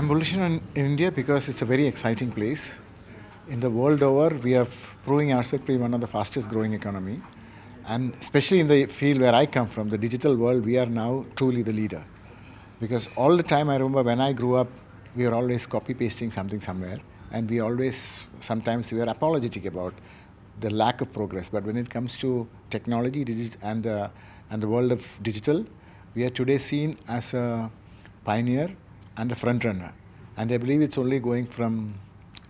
I'm bullish in India because it's a very exciting place. In the world over, we are proving ourselves to be one of the fastest growing economy. And especially in the field where I come from, the digital world, we are now truly the leader. Because all the time I remember when I grew up, we were always copy pasting something somewhere. And we always, sometimes we were apologetic about the lack of progress. But when it comes to technology and the world of digital, we are today seen as a pioneer and a front runner. And I believe it's only going from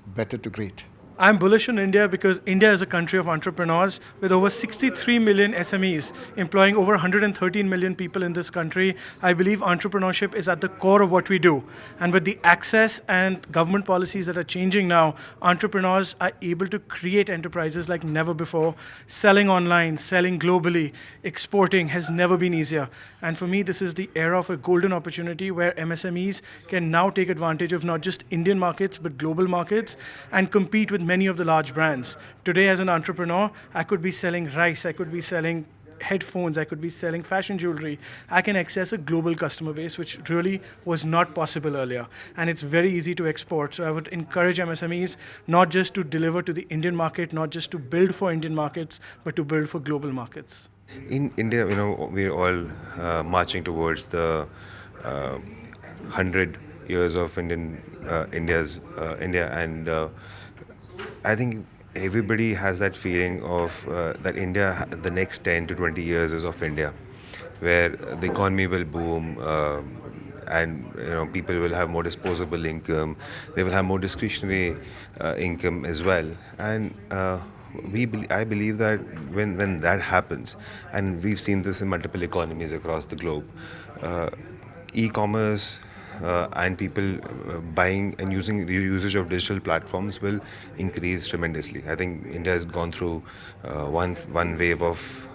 better to great. I'm bullish on India because India is a country of entrepreneurs with over 63 million SMEs employing over 113 million people in this country. I believe entrepreneurship is at the core of what we do. And with the access and government policies that are changing now, entrepreneurs are able to create enterprises like never before. Selling online, selling globally, exporting has never been easier. And for me, this is the era of a golden opportunity where MSMEs can now take advantage of not just Indian markets, but global markets and compete with many of the large brands. Today, as an entrepreneur, I could be selling rice, I could be selling headphones, I could be selling fashion jewelry. I can access a global customer base, which really was not possible earlier. And it's very easy to export. So I would encourage MSMEs not just to deliver to the Indian market, not just to build for Indian markets, but to build for global markets. In India, we're all marching towards the 100 years of India, and I think everybody has that feeling of that India, the next 10 to 20 years is of India, where the economy will boom, and people will have more disposable income, they will have more discretionary income as well, and I believe that when that happens, and we've seen this in multiple economies across the globe, e-commerce and people buying and using the usage of digital platforms will increase tremendously. I think India has gone through one wave of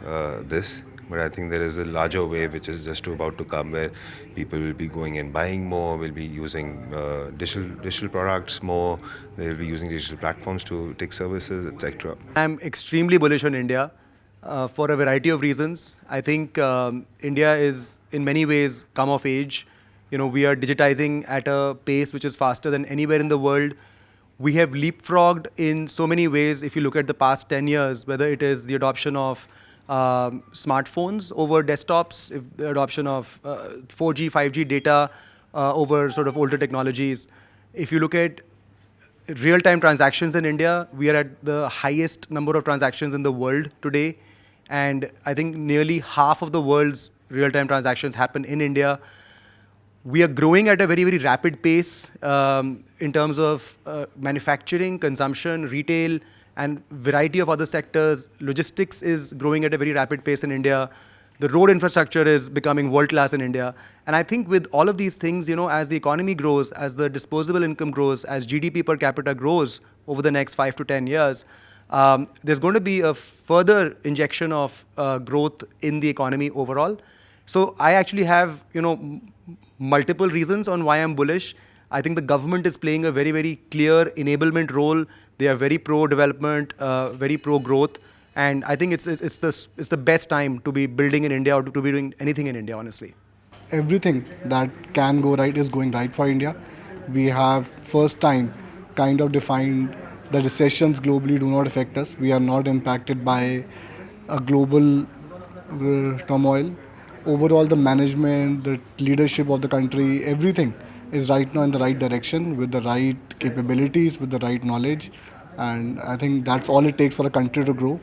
this, but I think there is a larger wave which is just about to come, where people will be going and buying more, will be using digital products more, they will be using digital platforms to take services, etc. I'm extremely bullish on India for a variety of reasons. I think India is in many ways come of age. We are digitizing at a pace which is faster than anywhere in the world. We have leapfrogged in so many ways. If you look at the past 10 years, whether it is the adoption of smartphones over desktops, if the adoption of 4G, 5G data over sort of older technologies. If you look at real-time transactions in India, we are at the highest number of transactions in the world today. And I think nearly half of the world's real-time transactions happen in India. We are growing at a very, very rapid pace in terms of manufacturing, consumption, retail, and variety of other sectors. Logistics is growing at a very rapid pace in India. The road infrastructure is becoming world-class in India. And I think with all of these things, as the economy grows, as the disposable income grows, as GDP per capita grows over the next 5 to 10 years, there's going to be a further injection of growth in the economy overall. So I actually have, multiple reasons on why I'm bullish. I think the government is playing a very, very clear enablement role. They are very pro-development, very pro-growth. And I think it's the best time to be building in India or to be doing anything in India, honestly. Everything that can go right is going right for India. We have first time kind of defined that recessions globally do not affect us. We are not impacted by a global turmoil. Overall, the management, the leadership of the country, everything is right now in the right direction with the right capabilities, with the right knowledge. And I think that's all it takes for a country to grow.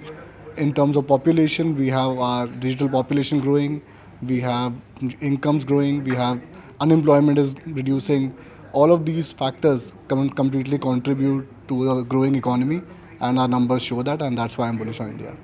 In terms of population, we have our digital population growing, we have incomes growing, we have unemployment is reducing. All of these factors completely contribute to a growing economy, and our numbers show that, and that's why I'm bullish on India.